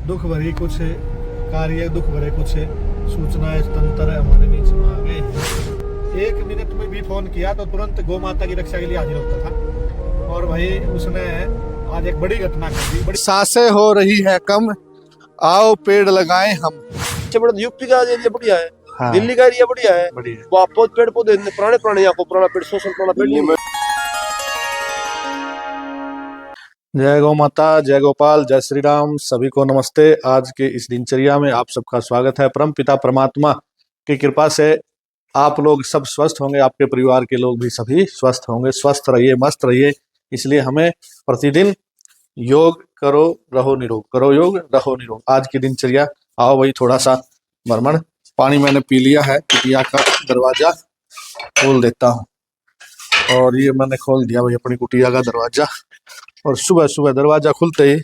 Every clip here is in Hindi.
दुख भरी कुछ कार्य, दुख भरे कुछ सूचनाएं तंत्र हमारे बीच में आ गए हैं। 1 मिनट में भी फोन किया तो तुरंत गौ माता की रक्षा के लिए हाजिर होता था। और भाई उसने आज एक बड़ी घटना कर दी। बड़ी सांसें हो रही है कम, आओ पेड़ लगाएं हम। बड़ा यूपी का एरिया बढ़िया है। हाँ। दिल्ली का एरिया बढ़िया है। वहाँ पेड़ पौधे पुराने यहाँ को पुराना पेड़ 100 साल पुराना पेड़ नहीं। जय गौ माता, जय गोपाल, जय श्री राम। सभी को नमस्ते। आज के इस दिनचर्या में आप सबका स्वागत है। परम पिता परमात्मा की कृपा से आप लोग सब स्वस्थ होंगे, आपके परिवार के लोग भी सभी स्वस्थ होंगे। स्वस्थ रहिए, मस्त रहिए। इसलिए हमें प्रतिदिन योग करो, रहो निरोग, करो योग, रहो निरोग। आज की दिनचर्या, आओ भाई थोड़ा सा भ्रमण। पानी मैंने पी लिया है, कुटिया का दरवाजा खोल देता हूँ। और ये मैंने खोल दिया भाई अपनी कुटिया का दरवाजा। और सुबह सुबह दरवाजा खुलते ही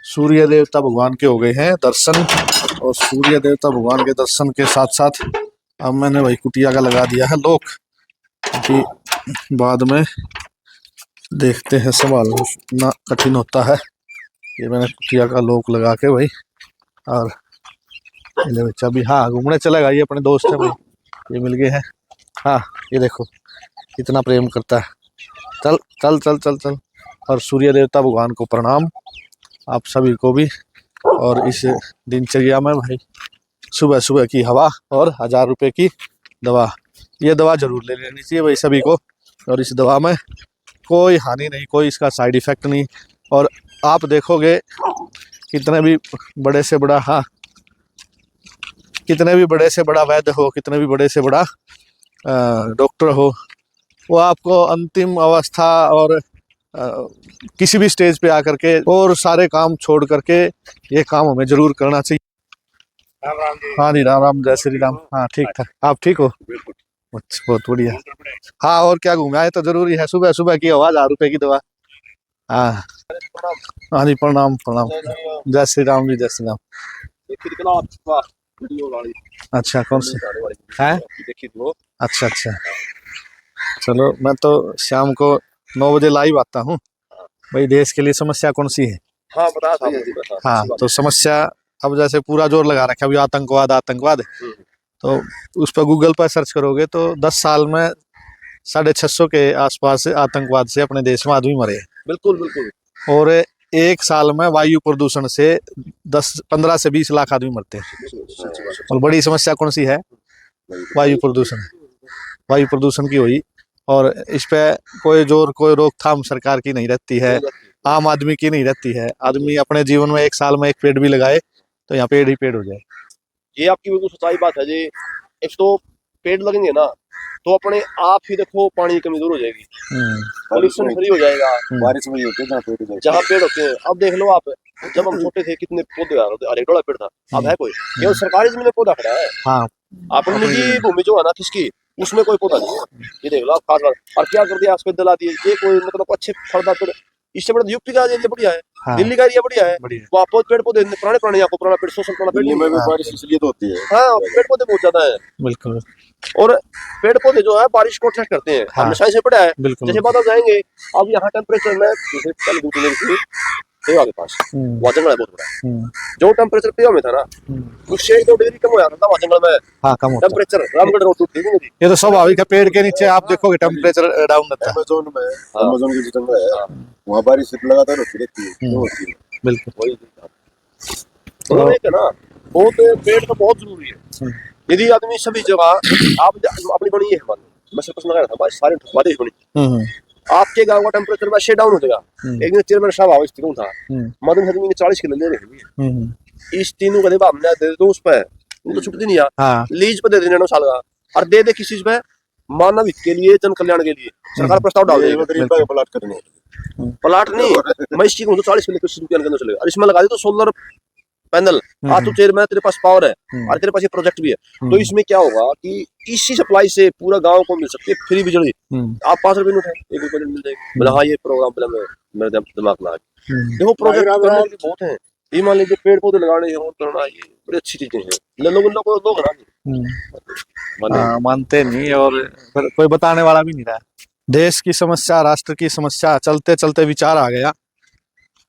सूर्य देवता भगवान के हो गए हैं दर्शन। और सूर्य देवता भगवान के दर्शन के साथ साथ अब मैंने वही कुटिया का लगा दिया है लॉक, क्योंकि बाद में देखते हैं संभालना इतना कठिन होता है। ये मैंने कुटिया का लॉक लगा के भाई, और ये बच्चा भी हाँ घूमने चला गया। ये अपने दोस्त है भाई, ये मिल गए हैं। हाँ ये देखो कितना प्रेम करता है। चल चल चल चल चल। और सूर्य देवता भगवान को प्रणाम, आप सभी को भी। और इस दिनचर्या में भाई सुबह सुबह की हवा और 1000 रुपये की दवा, ये दवा जरूर ले लेनी चाहिए भाई सभी को। और इस दवा में कोई हानि नहीं, कोई इसका साइड इफेक्ट नहीं। और आप देखोगे कितने भी बड़े से बड़ा, हाँ कितने भी बड़े से बड़ा वैद्य हो, कितने भी बड़े से बड़ा डॉक्टर हो, वो आपको अंतिम अवस्था और किसी भी स्टेज पे आकर के और सारे काम छोड़ करके ये काम हमें जरूर करना चाहिए। राम राम जी। हाँ जी, राम राम, जय श्री राम। हाँ ठीक ठाक, आप ठीक हो? अच्छा, बहुत बढ़िया। हाँ और क्या, घूमे आए तो जरूरी है। सुबह सुबह की हवा 1000 रुपये की दवा। हाँ हाँ जी, प्रणाम प्रणाम। जय श्री राम जी, जय श्री राम। अच्छा कौन सी है? अच्छा अच्छा, चलो मैं तो शाम को 9 बजे लाइव आता हूँ भाई। देश के लिए समस्या कौन सी है? हाँ बता था। हाँ तो समस्या अब जैसे पूरा जोर लगा रखा है अभी आतंकवाद आतंकवाद। तो उस पर गूगल पर सर्च करोगे तो 10 साल में 650 के आसपास आतंकवाद से अपने देश में आदमी मरे। बिल्कुल बिल्कुल। और 1 साल में वायु प्रदूषण से 15 से 20 लाख आदमी मरते हैं। और बड़ी समस्या कौन सी है? वायु प्रदूषण। वायु प्रदूषण की हुई, और इस पे कोई जोर, कोई रोकथाम सरकार की नहीं रहती है, आम आदमी की नहीं रहती है। आदमी अपने जीवन में 1 साल में 1 पेड़ भी लगाए तो यहाँ पेड़ ही पेड़ हो जाए। ये आपकी बिल्कुल सच्चाई बात है जी। एक तो पेड़ लगेंगे ना तो अपने आप ही देखो पानी की कमी दूर हो जाएगी, पॉल्यूशन फ्री हो जाएगा। बारिश में होते हैं जहाँ पेड़ होते हैं। अब देख लो आप, जब हम छोटे थे कितने पौधे अरे डोला पेड़ था, अब है कोई? केवल सरकारी जमीन में पौधा खड़ा है। हाँ अपनी निजी भूमि जो है ना किसकी, उसमें कोई पौधा नहीं है। ये देख लो आप खास बात। और क्या कर दिया आसपास दिला दिए, ये कोई मतलब अच्छे फलदार पेड़। इससे बड़ा यूपी का एरिया बढ़िया है। हाँ। दिल्ली का एरिया बढ़िया है। वहाँ पेड़ पौधे पुराने यहाँ को पुराना पेड़ 100 साल पुराना पेड़ दिल्ली में भी नहीं। बारिश इसलिए तो होती है। हाँ पेड़ पौधे बहुत ज्यादा है। बिल्कुल। और पेड़ पौधे जो है बारिश को अट्रैक्ट करते हैं। हाँ। हमने साइंस में पढ़ा है। बिल्कुल। जैसे बादल जाएंगे, अब यहाँ टेम्परेचर में जैसे कल 2 दिन की पेवा के पास वहाँ जंगल है बहुत बड़ा। जो टेम्परेचर पेवा में था ना, उससे 1-2 डिग्री कम हो जाता था वहाँ जंगल में। हाँ कम होता है। टेम्परेचर रामगढ़ रोड टूट गई। ये तो स्वाभाविक है, पेड़ के नीचे आप देखोगे टेम्परेचर डाउन रहता है। अमेज़न में, अमेज़न की जंगल है, वहाँ बारिश लगातार होती रहती है। बिल्कुल। तो एक है ना, बहुत पेड़ तो बहुत जरूरी है। यदि आदमी सभी जगह आप अपनी बनी है, मैं सिर्फ लगा रहा था सारे बारिश बनी, आपके गांव का टेम्परेचर वैसे डाउन हो जाएगा। एक दिन चेयरमैन साहब आओ स्थिर था, मदन आदमी 40 किलो ले रहे हैं। इस तीनों का देवा हमने दे दो उस पे, उनको छुट्टी नहीं आ लीज पे दे देने 9 साल का, और दे किस चीज पे? मानव हित के लिए, जन कल्याण के लिए सरकार प्रस्ताव डाल देगी। प्लाट करने प्लाट नहीं, मैं इस चीज को 40 किलो कुछ रुपया के अंदर चलेगा। और इसमें लगा दे तो सोलर पैनल। आज तो चेयरमैन तेरे पास पावर है और तेरे पास ये प्रोजेक्ट भी है, तो इसमें क्या होगा कि इसी सप्लाई से पूरा गांव को मिल सकती है फ्री बिजली। आप 5 रुपए उठाए 1 रुपए मिल जाएगी। बोला हाँ ये प्रोग्राम पहले मेरे दिमाग में आ गया। देखो प्रोजेक्ट बहुत है। ये मान लीजिए पेड़ पौधे लगाने हो करना, ये बड़ी अच्छी चीजें हैं। लोग मानते नहीं, और कोई बताने वाला भी नहीं रहा। देश की समस्या, राष्ट्र की समस्या, चलते चलते विचार आ गया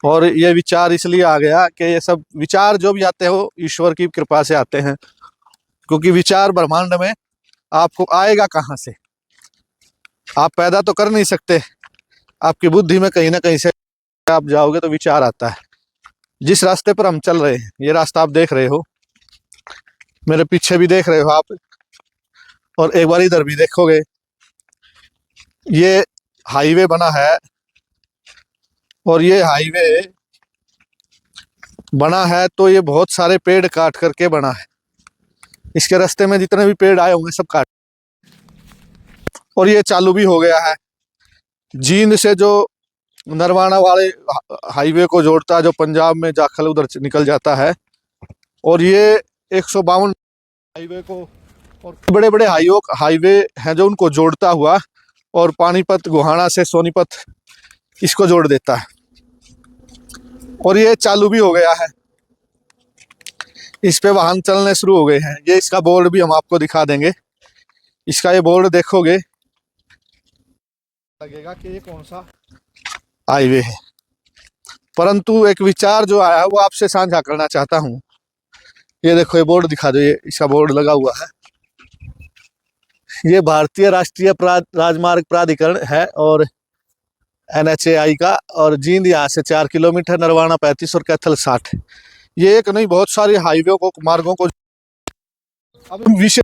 और ये विचार इसलिए आ गया कि ये सब विचार जो भी आते हो ईश्वर की कृपा से आते हैं, क्योंकि विचार ब्रह्मांड में आपको आएगा कहाँ से, आप पैदा तो कर नहीं सकते, आपकी बुद्धि में कहीं ना कहीं से आप जाओगे तो विचार आता है। जिस रास्ते पर हम चल रहे हैं, ये रास्ता आप देख रहे हो, मेरे पीछे भी देख रहे हो आप, और एक बार इधर भी देखोगे, ये हाईवे बना है, और ये हाईवे बना है तो ये बहुत सारे पेड़ काट करके बना है। इसके रास्ते में जितने भी पेड़ आए होंगे सब काट, और ये चालू भी हो गया है। जींद से जो नरवाना वाले हाईवे को जोड़ता है, जो पंजाब में जाखल उधर निकल जाता है, और ये 152 हाईवे को और बड़े बड़े हाईवे हैं जो उनको जोड़ता हुआ, और पानीपत गोहाना से सोनीपत इसको जोड़ देता है, और ये चालू भी हो गया है। इस पे वाहन चलने शुरू हो गए हैं। ये इसका बोर्ड भी हम आपको दिखा देंगे। इसका ये बोर्ड देखोगे लगेगा कि ये कौन सा हाईवे है, परंतु एक विचार जो आया है वो आपसे साझा करना चाहता हूँ। ये देखो, ये बोर्ड दिखा दो, ये इसका बोर्ड लगा हुआ है। ये भारतीय राष्ट्रीय राजमार्ग प्राधिकरण है और NHAI का, और जींद यहाँ से 4 किलोमीटर, नरवाना 35 और कैथल 60। ये एक नहीं, बहुत सारे हाईवे को, मार्गों को। अब विषय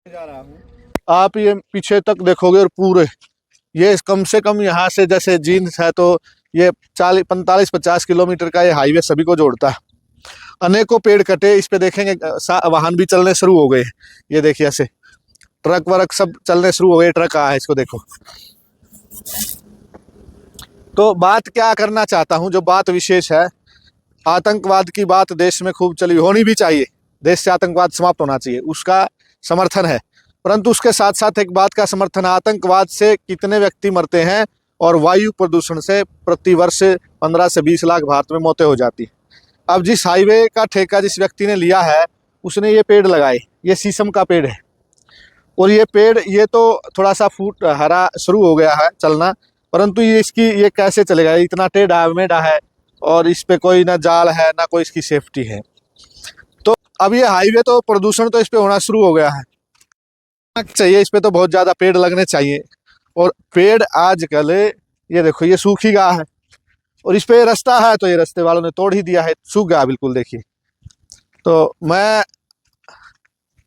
जा रहा हूँ, आप ये पीछे तक देखोगे और पूरे ये कम से कम यहाँ से जैसे जींद है तो ये 45-50 किलोमीटर का ये हाईवे सभी को जोड़ता है। अनेकों पेड़ कटे, इस पे देखेंगे वाहन भी चलने शुरू हो गए। ये देखिए ऐसे ट्रक वरक सब चलने शुरू हो गए, ट्रक आया है, इसको देखो। तो बात क्या करना चाहता हूँ, जो बात विशेष है, आतंकवाद की बात देश में खूब चली, होनी भी चाहिए, देश से आतंकवाद समाप्त होना चाहिए, उसका समर्थन है। परंतु उसके साथ साथ एक बात का समर्थन, आतंकवाद से कितने व्यक्ति मरते हैं और वायु प्रदूषण से प्रतिवर्ष 15 से 20 लाख भारत में मौतें हो जाती है। अब जिस हाईवे का ठेका जिस व्यक्ति ने लिया है, उसने ये पेड़ लगाए, ये शीशम का पेड़ है, और ये पेड़ ये तो थोड़ा सा फूट हरा शुरू हो गया है चलना, परंतु ये कैसे चलेगा, इतना टेढ़ा मेढ़ा है, और इस पे कोई ना जाल है ना कोई इसकी सेफ्टी है। तो अब ये हाईवे तो प्रदूषण तो इस पे होना शुरू हो गया है, चाहिए इस पे तो बहुत ज़्यादा पेड़ लगने चाहिए। और पेड़ आजकल ये देखो, ये सूख ही गया है, और इस पे रास्ता है तो ये रास्ते वालों ने तोड़ ही दिया है, सूख गया बिल्कुल। देखिए, तो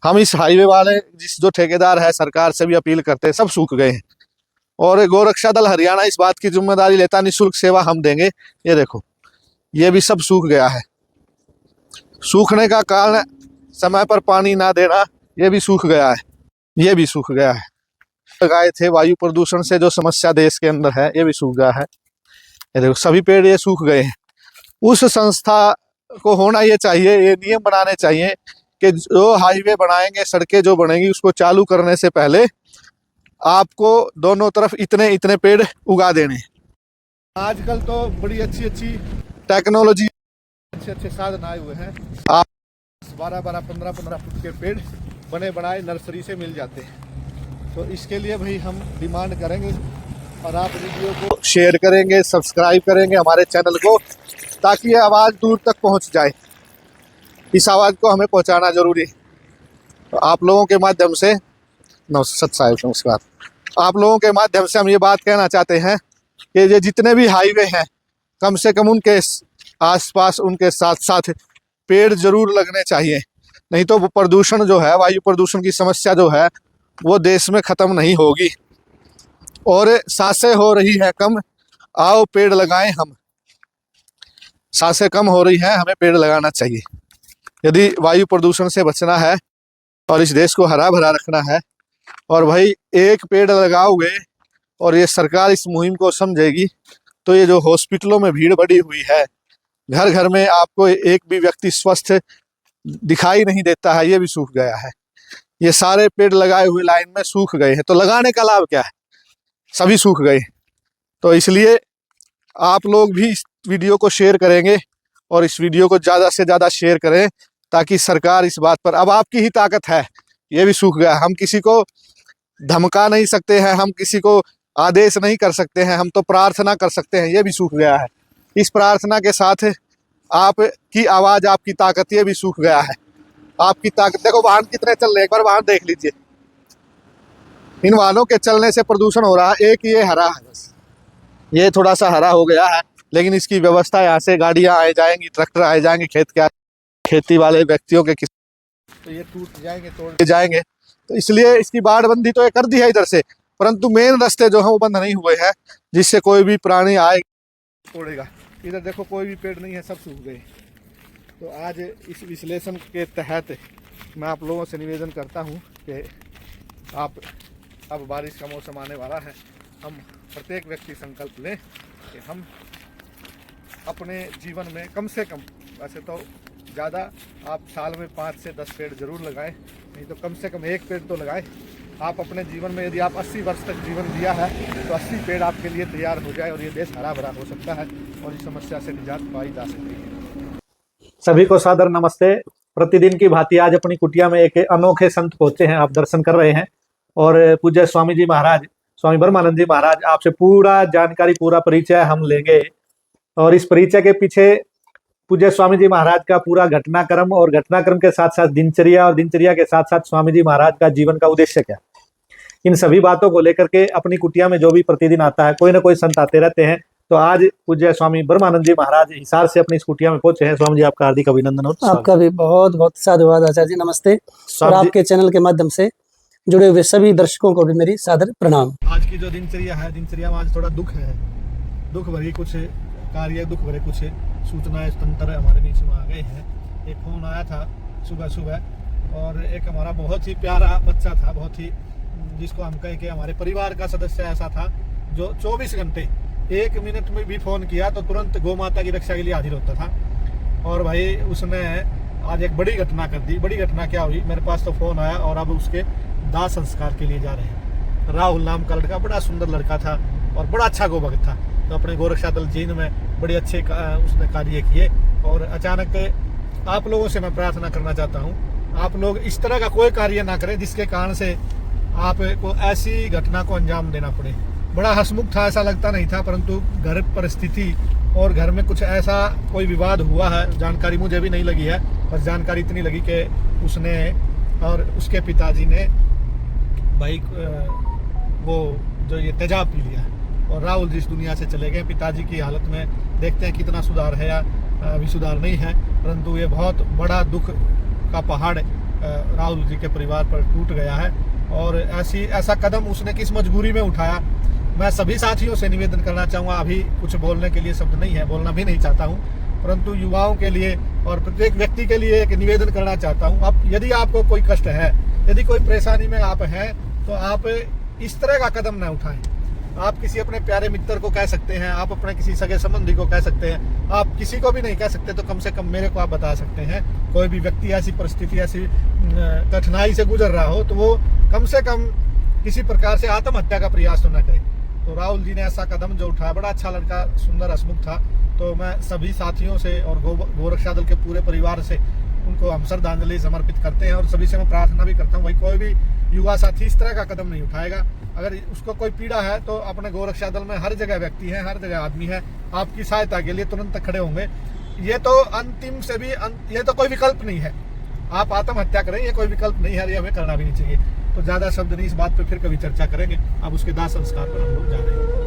हम इस हाईवे वाले जो ठेकेदार है, सरकार से भी अपील करते हैं, सब सूख गए हैं, और गोरक्षा दल हरियाणा इस बात की जिम्मेदारी लेता, निःशुल्क सेवा हम देंगे। ये देखो, ये भी सब सूख गया है। सूखने का कारण समय पर पानी ना देना, ये भी सूख गया है, ये भी सूख गया है। लगाए थे वायु प्रदूषण से जो समस्या देश के अंदर है, ये भी सूख गया है। ये देखो, सभी पेड़ ये सूख गए हैं। उस संस्था को होना ये चाहिए, ये नियम बनाने चाहिए कि जो हाईवे बनाएंगे, सड़कें जो बनेंगी, उसको चालू करने से पहले आपको दोनों तरफ इतने इतने पेड़ उगा देने। आजकल तो बड़ी अच्छी अच्छी टेक्नोलॉजी, अच्छे अच्छे साधन आए हुए हैं। आप 12-12, 15-15 फुट के पेड़ बने बनाए नर्सरी से मिल जाते हैं। तो इसके लिए भाई हम डिमांड करेंगे, और आप वीडियो को शेयर करेंगे, सब्सक्राइब करेंगे हमारे चैनल को, ताकि ये आवाज़ दूर तक पहुंच जाए। इस आवाज़ को हमें पहुंचाना जरूरी है। तो आप लोगों के माध्यम से नमस्कार, आप लोगों के माध्यम से हम ये बात कहना चाहते हैं कि ये जितने भी हाईवे हैं, कम से कम उनके आसपास, उनके साथ साथ पेड़ जरूर लगने चाहिए, नहीं तो वो प्रदूषण जो है, वायु प्रदूषण की समस्या जो है, वो देश में ख़त्म नहीं होगी। और सांसें हो रही है कम, आओ पेड़ लगाएं हम। सांसें कम हो रही हैं, हमें पेड़ लगाना चाहिए। यदि वायु प्रदूषण से बचना है और इस देश को हरा भरा रखना है, और भाई एक पेड़ लगाओगे और ये सरकार इस मुहिम को समझेगी, तो ये जो हॉस्पिटलों में भीड़ बढ़ी हुई है, घर घर में आपको एक भी व्यक्ति स्वस्थ दिखाई नहीं देता है, ये भी सूख गया है। ये सारे पेड़ लगाए हुए लाइन में सूख गए हैं, तो लगाने का लाभ क्या है, सभी सूख गए। तो इसलिए आप लोग भी इस वीडियो को शेयर करेंगे, और इस वीडियो को ज़्यादा से ज़्यादा शेयर करें, ताकि सरकार इस बात पर, अब आपकी ही ताकत है, ये भी सूख गया। हम किसी को धमका नहीं सकते हैं, हम किसी को आदेश नहीं कर सकते हैं, हम तो प्रार्थना कर सकते हैं, ये भी सूख गया है। इस प्रार्थना के साथ आपकी आवाज़, आपकी ताकत, ये भी सूख गया है। आपकी ताकत देखो, वाहन कितने चल रहे हैं, एक बार वाहन देख लीजिए। इन वाहनों के चलने से प्रदूषण हो रहा है। एक ये हरा है, बस ये थोड़ा सा हरा हो गया है, लेकिन इसकी व्यवस्था, यहाँ से गाड़ियाँ आए जाएंगी, ट्रैक्टर आए जाएंगे, खेती वाले व्यक्तियों के तो ये टूट जाएंगे, तोड़ जाएंगे। तो इसलिए इसकी बाड़बंदी तो ये कर दी है इधर से, परंतु मेन रास्ते जो है वो बंद नहीं हुए हैं, जिससे कोई भी प्राणी आए तोड़ेगा। इधर देखो कोई भी पेड़ नहीं है, सब सूख गए। तो आज इस विश्लेषण के तहत मैं आप लोगों से निवेदन करता हूँ कि आप, अब बारिश का मौसम आने वाला है, हम प्रत्येक व्यक्ति संकल्प लें कि हम अपने जीवन में कम से कम, वैसे तो ज़्यादा, आप साल में 5 से 10 पेड़ जरूर लगाएं, नहीं तो कम से कम 1 पेड़ तो लगाएं। आप अपने जीवन में, यदि आप 80 वर्ष तक जीवन दिया है तो 80 पेड़ आपके लिए तैयार हो जाए और ये देश हरा भरा हो सकता है और इस समस्या से निजात पाई जा सकती है। सभी को सादर नमस्ते। प्रतिदिन की भांति आज अपनी कुटिया में एक अनोखे संत पहुंचे हैं, आप दर्शन कर रहे हैं। और पूज्य स्वामी जी महाराज, स्वामी ब्रह्मानंद जी महाराज, आपसे पूरा जानकारी, पूरा परिचय हम लेंगे। और इस परिचय के पीछे पूज्य स्वामी जी महाराज का पूरा घटनाक्रम, और घटनाक्रम के साथ साथ दिनचर्या, और दिनचर्या के साथ साथ स्वामी जी महाराज का जीवन का उद्देश्य क्या, इन सभी बातों को लेकर के अपनी कुटिया में जो भी प्रतिदिन आता है, कोई ना कोई संत आते रहते हैं। तो आज पूज्य स्वामी ब्रह्मानंद जी महाराज हिसार से अपनी इस कुटिया में पहुंचे हैं। स्वामी जी आपका हार्दिक अभिनंदन। और आपका भी बहुत बहुत साधुवाद आचार्य जी, नमस्ते। और आपके चैनल के माध्यम से जुड़े हुए सभी दर्शकों को भी मेरी सादर प्रणाम। आज की जो दिनचर्या है, दिनचर्या में आज थोड़ा दुख है, दुख भरी कुछ कार्य, दुख भरे कुछ सूचनाएं तंत्र हमारे बीच में आ गए हैं। एक फोन आया था सुबह सुबह, और एक हमारा बहुत ही प्यारा बच्चा था, बहुत ही, जिसको हम कहें कि हमारे परिवार का सदस्य ऐसा था, जो 24 घंटे 1 मिनट में भी फोन किया तो तुरंत गौ माता की रक्षा के लिए हाजिर होता था। और भाई उसने आज एक बड़ी घटना कर दी। बड़ी घटना क्या हुई, मेरे पास तो फोन आया और अब उसके दाह संस्कार के लिए जा रहे हैं। राहुल नाम का लड़का, बड़ा सुंदर लड़का था और बड़ा अच्छा गोभक्त था, तो अपने गोरक्षा दल जीन में बड़े अच्छे उसने कार्य किए। और अचानक आप लोगों से मैं प्रार्थना करना चाहता हूँ, आप लोग इस तरह का कोई कार्य ना करें जिसके कारण से आपको ऐसी घटना को अंजाम देना पड़े। बड़ा हंसमुख था, ऐसा लगता नहीं था, परंतु घर परिस्थिति और घर में कुछ ऐसा कोई विवाद हुआ है, जानकारी मुझे भी नहीं लगी है, बस जानकारी इतनी लगी कि उसने और उसके पिताजी ने भाई वो जो ये तेजाब पी लिया, और राहुल जी इस दुनिया से चले गए। पिताजी की हालत में देखते हैं कितना सुधार है या अभी सुधार नहीं है, परंतु ये बहुत बड़ा दुख का पहाड़ राहुल जी के परिवार पर टूट गया है। और ऐसा कदम उसने किस मजबूरी में उठाया, मैं सभी साथियों से निवेदन करना चाहूँगा। अभी कुछ बोलने के लिए शब्द नहीं है, बोलना भी नहीं चाहता हूँ, परंतु युवाओं के लिए और प्रत्येक व्यक्ति के लिए एक निवेदन करना चाहता हूँ। अब यदि आपको कोई कष्ट है, यदि कोई परेशानी में आप हैं, तो आप इस तरह का कदम न उठाएं। आप किसी अपने प्यारे मित्र को कह सकते हैं, आप अपने किसी सगे संबंधी को कह सकते हैं, आप किसी को भी नहीं कह सकते तो कम से कम मेरे को आप बता सकते हैं। कोई भी व्यक्ति ऐसी परिस्थिति, ऐसी कठिनाई से गुजर रहा हो, तो वो कम से कम किसी प्रकार से आत्महत्या का प्रयास तो न करे। तो राहुल जी ने ऐसा कदम जो उठाया, बड़ा अच्छा लड़का, सुंदर हंसमुख था, तो मैं सभी साथियों से और गोरक्षा दल के पूरे परिवार से उनको हम श्रद्धांजलि समर्पित करते हैं। और सभी से मैं प्रार्थना भी करता हूँ, भाई कोई भी युवा साथी इस तरह का कदम नहीं उठाएगा। अगर उसको कोई पीड़ा है तो अपने गोरक्षा दल में हर जगह व्यक्ति है, हर जगह आदमी है, आपकी सहायता के लिए तुरंत खड़े होंगे। ये तो अंतिम से भी ये तो कोई विकल्प नहीं है, आप आत्महत्या करें, ये कोई विकल्प नहीं है, ये हमें करना भी नहीं चाहिए। तो ज़्यादा शब्द नहीं, इस बात पे फिर कभी चर्चा करेंगे। अब उसके दाह संस्कार पर हम लोग जा रहे हैं।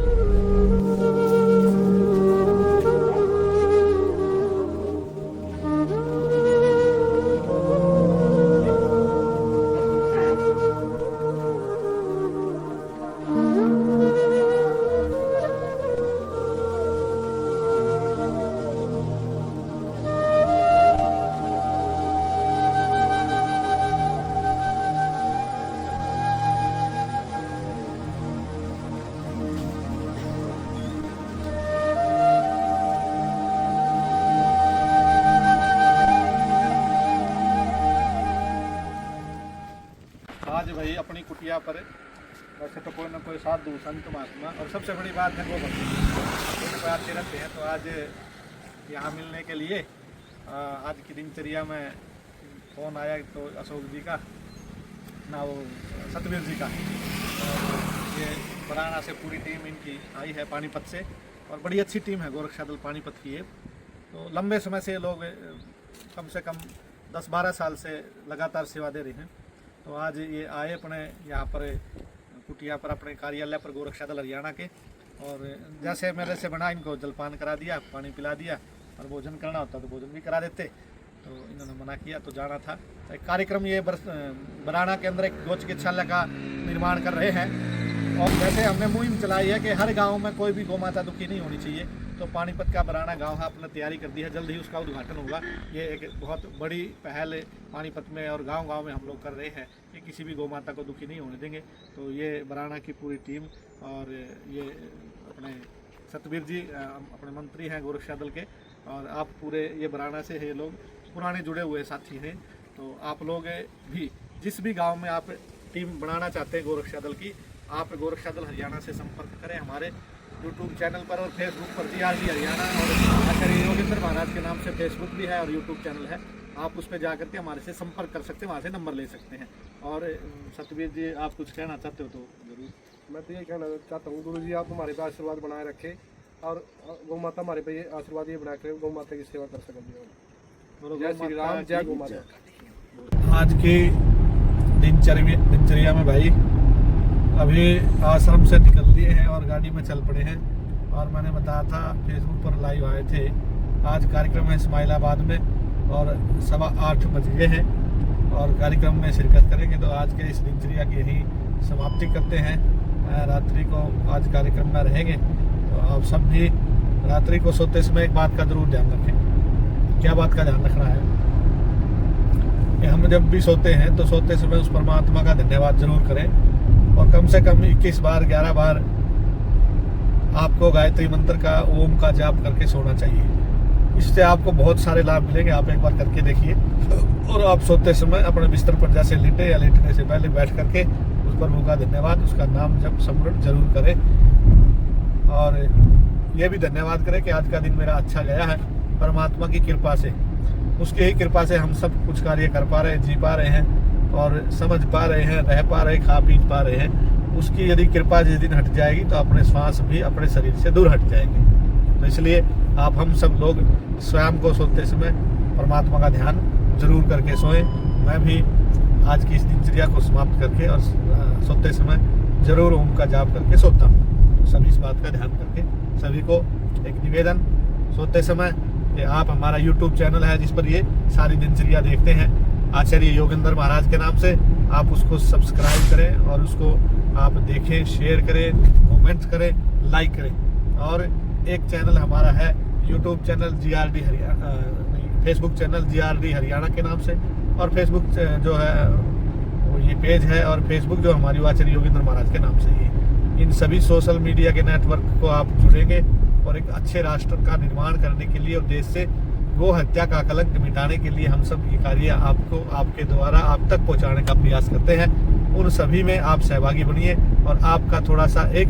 आज भाई अपनी कुटिया पर वैसे तो कोई ना कोई साधु संत महात्मा, और सबसे बड़ी बात है वो भक्त आते रहते हैं। तो आज यहाँ मिलने के लिए आज की दिनचर्या में फ़ोन आया, तो अशोक जी का ना, वो सतवीर जी का, ये बराना से पूरी टीम इनकी आई है पानीपत से, और बड़ी अच्छी टीम है गोरक्षा दल पानीपत की। तो लंबे समय से लोग कम से कम 10-12 साल से लगातार सेवा दे रहे हैं। तो आज ये आए अपने यहाँ पर कुटिया पर, अपने कार्यालय पर गोरक्षा दल हरियाणा के, और जैसे मेरे से बना इनको जलपान करा दिया, पानी पिला दिया, और भोजन करना होता तो भोजन भी करा देते, तो इन्होंने मना किया तो जाना था। एक कार्यक्रम ये बराना के अंदर एक गौ चिकित्सालय का निर्माण कर रहे हैं, और वैसे हमने मुहिम चलाई है कि हर गांव में कोई भी गौ माता दुखी नहीं होनी चाहिए। तो पानीपत का बराना गांव है, अपने तैयारी कर दी है, जल्द ही उसका उद्घाटन होगा। ये एक बहुत बड़ी पहल पानीपत में और गांव-गांव में हम लोग कर रहे हैं कि किसी भी गौ माता को दुखी नहीं होने देंगे। तो ये बराना की पूरी टीम और ये अपने सतबीर जी अपने मंत्री हैं गोरक्षा दल के, और आप पूरे ये बराना से ये लोग पुराने जुड़े हुए साथी हैं। तो आप लोग भी जिस भी गांव में आप टीम बनाना चाहते हैं गोरक्षा दल की, आप गोरक्षा दल हरियाणा से संपर्क करें। हमारे यूट्यूब चैनल पर और फेसबुक पर GRD हरियाणा और आचार्य योगेंद्र महाराज के नाम से फेसबुक भी है और यूट्यूब चैनल है। आप उस पर जा करके हमारे से संपर्क कर सकते हैं, वहाँ से नंबर ले सकते हैं। और सतबीर जी आप कुछ कहना चाहते हो तो जरूर। मैं तो ये कहना चाहता हूँ, गुरु जी आप हमारे पे आशीर्वाद बनाए रखें, और गौ माता हमारे पे ये आशीर्वाद ये बनाए रखे, गौ माता की सेवा कर सकेंगे। जय श्री राम, जय गौ माता। आज की दिनचर्या में भाई अभी आश्रम से निकल लिए हैं और गाड़ी में चल पड़े हैं, और मैंने बताया था फेसबुक पर लाइव आए थे। आज कार्यक्रम है इस्माइलाबाद में और 8:15 बज गए हैं, और कार्यक्रम में शिरकत करेंगे। तो आज के इस दिनचर्या की यही समाप्ति करते हैं। रात्रि को आज कार्यक्रम में रहेंगे, तो आप सब भी रात्रि को सोते समय एक बात का जरूर ध्यान रखें। क्या बात का ध्यान रखना है कि हम जब भी सोते हैं तो सोते समय उस परमात्मा का धन्यवाद जरूर करें, और कम से कम 21 बार 11 बार आपको गायत्री मंत्र का ओम का जाप करके सोना चाहिए। इससे आपको बहुत सारे लाभ मिलेंगे। आप एक बार करके देखिए, और आप सोते समय अपने बिस्तर पर जैसे लेटे या लेटने से पहले बैठ करके उस प्रभु का धन्यवाद, उसका नाम जप स्मरण जरूर करें, और ये भी धन्यवाद करें कि आज का दिन मेरा अच्छा गया है परमात्मा की कृपा से। उसकी ही कृपा से हम सब कुछ कार्य कर पा रहे हैं, जी पा रहे हैं, और समझ पा रहे हैं, रह पा रहे हैं, खा पी पा रहे हैं। उसकी यदि कृपा जिस दिन हट जाएगी तो अपने श्वास भी अपने शरीर से दूर हट जाएंगे। तो इसलिए आप हम सब लोग स्वयं को सोते समय परमात्मा का ध्यान जरूर करके सोएं। मैं भी आज की इस दिनचर्या को समाप्त करके और सोते समय जरूर ओम का जाप करके सोता हूँ। तो सभी इस बात का ध्यान करके सभी को एक निवेदन, सोते समय कि आप हमारा यूट्यूब चैनल है जिस पर ये सारी दिनचर्या देखते हैं, आचार्य योगेंद्र महाराज के नाम से, आप उसको सब्सक्राइब करें और उसको आप देखें, शेयर करें, कमेंट करें, लाइक करें। और एक चैनल हमारा है YouTube channel GRD Haryana, Facebook channel GRD Haryana के नाम से, और फेसबुक जो है वो ये पेज है, और फेसबुक जो हमारी आचार्य योगेंद्र महाराज के नाम से ही। इन सभी सोशल मीडिया के नेटवर्क को आप जुड़ेंगे, और एक अच्छे राष्ट्र का निर्माण करने के लिए और देश से गो हत्या का कलंक मिटाने के लिए हम सब ये कार्य आपको, आपके द्वारा आप तक पहुंचाने का प्रयास करते हैं। उन सभी में आप सहभागी बनिए, और आपका थोड़ा सा एक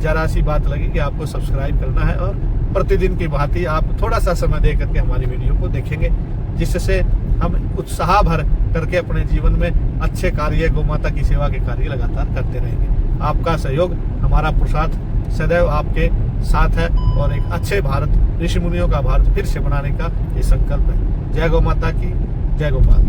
जरा सी बात लगे कि आपको सब्सक्राइब करना है, और प्रतिदिन की भांति आप थोड़ा सा समय दे करके हमारी वीडियो को देखेंगे, जिससे हम उत्साह भर करके अपने जीवन में अच्छे कार्य, गौ माता की सेवा के कार्य लगातार करते रहेंगे। आपका सहयोग, हमारा पुरुषार्थ सदैव आपके साथ है, और एक अच्छे भारत, ऋषि मुनियों का भारत फिर से बनाने का ये संकल्प है। जय गौ माता की, जय गोपाल।